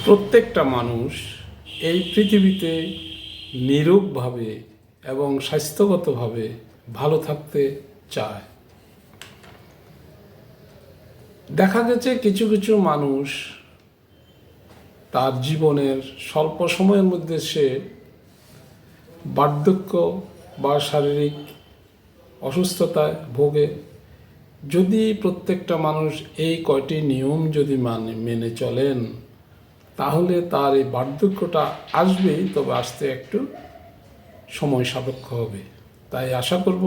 প্রত্যেকটা মানুষ এই পৃথিবীতে নিরোগভাবে এবং স্বাস্থ্যগতভাবে ভালো থাকতে চায়। দেখা গেছে কিছু কিছু মানুষ তার জীবনের স্বল্প সময়ের মধ্যে সে বার্ধক্য বা শারীরিক অসুস্থতায় ভোগে। যদি প্রত্যেকটা মানুষ এই কয়টি নিয়ম যদি মেনে চলেন, তাহলে তার এই বার্ধক্যটা আসবেই, তবে আসতে একটু সময় সাপেক্ষ হবে। তাই আশা করব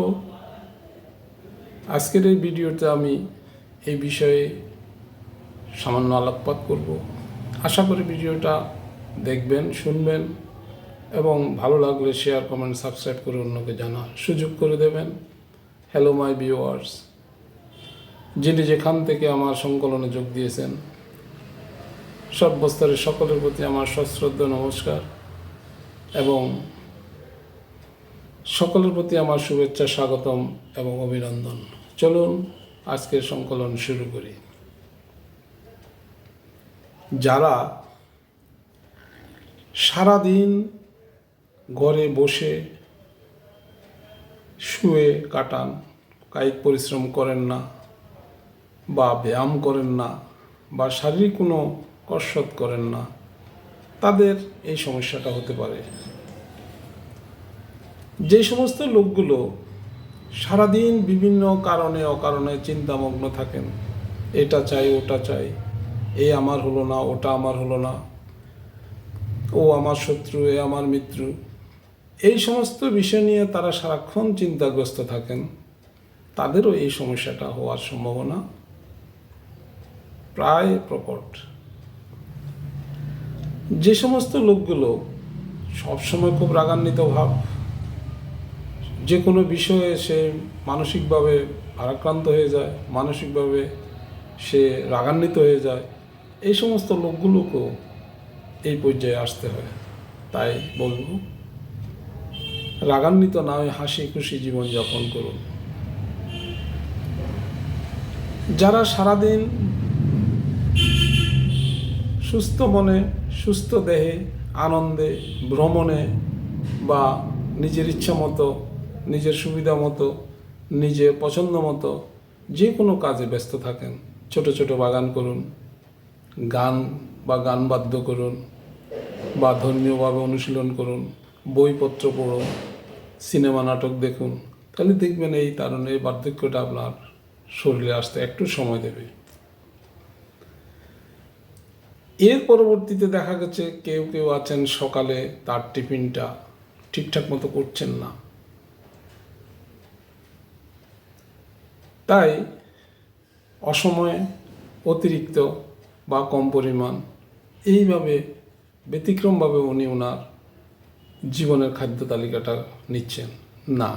আজকের এই ভিডিওতে আমি এই বিষয়ে সামান্য আলোকপাত করব। আশা করি ভিডিওটা দেখবেন, শুনবেন এবং ভালো লাগলে শেয়ার, কমেন্ট, সাবস্ক্রাইব করে অন্যকে জানার সুযোগ করে দেবেন। হ্যালো মাই ভিউয়ার্স, যিনি যেখান থেকে আমার সংকলনে যোগ দিয়েছেন, সর্বস্তরের সকলের প্রতি আমার সশ্রদ্ধ নমস্কার এবং সকলের প্রতি আমার শুভেচ্ছা, স্বাগতম এবং অভিনন্দন। চলুন আজকের সংকলন শুরু করি। যারা সারাদিন ঘরে বসে শুয়ে কাটান, কায়িক পরিশ্রম করেন না বা ব্যায়াম করেন না বা শারীরিক কোনো কসরত করেন না, তাদের এই সমস্যাটা হতে পারে। যে সমস্ত লোকগুলো সারাদিন বিভিন্ন কারণে অকারণে চিন্তামগ্ন থাকেন, এটা চাই ওটা চাই, এই আমার হলো না, ওটা আমার হলো না, ও আমার শত্রু, এ আমার মিত্র, এই সমস্ত বিষয় নিয়ে তারা সারাক্ষণ চিন্তাগ্রস্ত থাকেন, তাদেরও এই সমস্যাটা হওয়ার সম্ভাবনা প্রায় প্রকট। যে সমস্ত লোকগুলো সবসময় খুব রাগান্বিত ভাব, যে কোনো বিষয়ে সে মানসিকভাবে ভারাক্রান্ত হয়ে যায়, মানসিকভাবে সে রাগান্বিত হয়ে যায়, এই সমস্ত লোকগুলোকেও এই পর্যায়ে আসতে হয়। তাই বলব, রাগান্বিত না হয়ে হাসি খুশি জীবনযাপন করুন। যারা সারাদিন সুস্থ মনে, সুস্থ দেহে, আনন্দে, ভ্রমণে বা নিজের ইচ্ছা মতো, নিজের সুবিধা মতো, নিজের পছন্দ মতো যে কোনো কাজে ব্যস্ত থাকেন, ছোট ছোট বাগান করুন, গান বা গান বাদ্য করুন বা ধর্মীয়ভাবে অনুশীলন করুন, বইপত্র পড়ুন, সিনেমা নাটক দেখুন, তাহলে দেখবেন এই কারণে এই বার্ধক্যটা আপনার শরীরে আসতে একটু সময় দেবে। এর পরবর্তীতে দেখা গেছে কেউ কেউ আছেন সকালে তার টিফিনটা ঠিকঠাক মতো করছেন না। তাই অসময়ে, অতিরিক্ত বা কম পরিমাণ, এইভাবে ব্যতিক্রমভাবে উনি ওনার জীবনের খাদ্য তালিকাটা নিচ্ছেন না।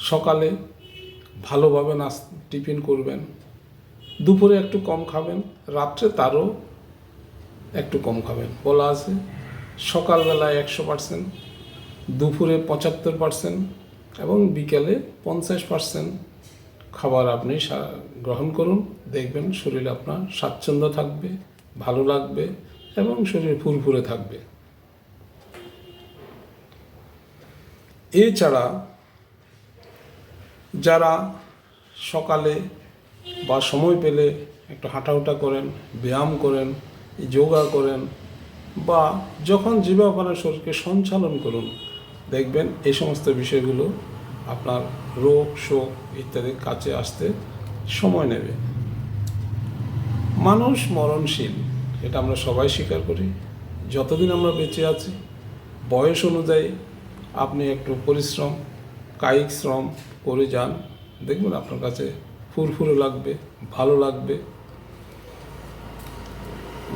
সকালে ভালোভাবে টিফিন করবেন, দুপুরে একটু কম খাবেন, রাত্রে তারও একটু কম খাবেন। বলা আছে সকালবেলায় 100%, দুপুরে 75% এবং বিকেলে 50% খাবার আপনি গ্রহণ করুন। দেখবেন শরীর আপনার স্বাচ্ছন্দ্য থাকবে, ভালো লাগবে এবং শরীর ফুরফুরে থাকবে। এছাড়া যারা সকালে বা সময় পেলে একটু হাঁটাহুটা করেন, ব্যায়াম করেন, যোগা করেন বা যখন যেভাবে আপনার শরীরকে সঞ্চালন করুন, দেখবেন এই সমস্ত বিষয়গুলো আপনার রোগ শোক ইত্যাদি কাছে আসতে সময় নেবে। মানুষ মরণশীল, এটা আমরা সবাই স্বীকার করি। যতদিন আমরা বেঁচে আছি, বয়স অনুযায়ী আপনি একটু পরিশ্রম, কায়িক শ্রম করে যান, দেখবেন আপনার কাছে ফুরফুরে লাগবে, ভালো লাগবে।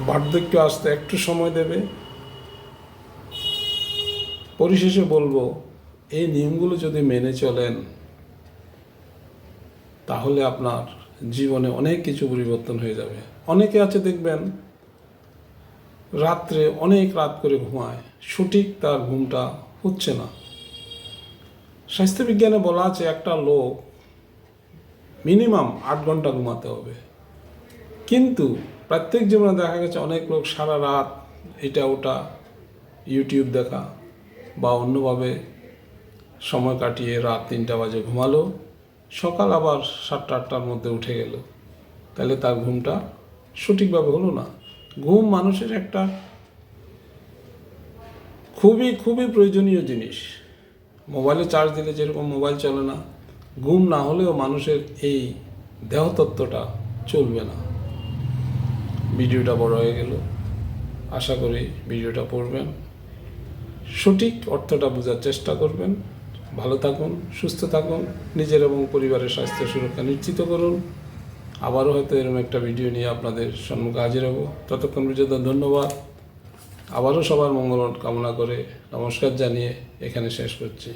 বার্ধক্য আসতে একটু সময় দেবে। পরিশেষে বলবো, এই নিয়মগুলো যদি মেনে চলেন, তাহলে আপনার জীবনে অনেক কিছু পরিবর্তন হয়ে যাবে। অনেকে আছে দেখবেন রাত্রে অনেক রাত করে ঘুমায়, সঠিক তার ঘুমটা হচ্ছে না। স্বাস্থ্যবিজ্ঞানে বলা আছে একটা লোক মিনিমাম 8 ঘন্টা ঘুমাতে হবে, কিন্তু প্রত্যেক জীবনে দেখা গেছে অনেক লোক সারা রাত এটা ওটা ইউটিউব দেখা বা অন্যভাবে সময় কাটিয়ে রাত 3টা বাজে ঘুমালো, সকাল আবার 7টা-8টার মধ্যে উঠে গেল, তাহলে তার ঘুমটা সঠিকভাবে হলো না। ঘুম মানুষের একটা খুবই খুবই প্রয়োজনীয় জিনিস। মোবাইলে চার্জ দিলে যেরকম মোবাইল চলে না, ঘুম না হলেও মানুষের এই দেহতত্ত্বটা চলবে না। ভিডিওটা বড় হয়ে গেল, আশা করি ভিডিওটা পড়বেন, সঠিক অর্থটা বোঝার চেষ্টা করবেন। ভালো থাকুন, সুস্থ থাকুন, নিজের এবং পরিবারের স্বাস্থ্য সুরক্ষা নিশ্চিত করুন। আবারও হয়তো এরকম একটা ভিডিও নিয়ে আপনাদের সম্মুখে হাজির হব। ততক্ষণ পর্যন্ত ধন্যবাদ। আবারও সবার মঙ্গল কামনা করে নমস্কার জানিয়ে এখানে শেষ করছি।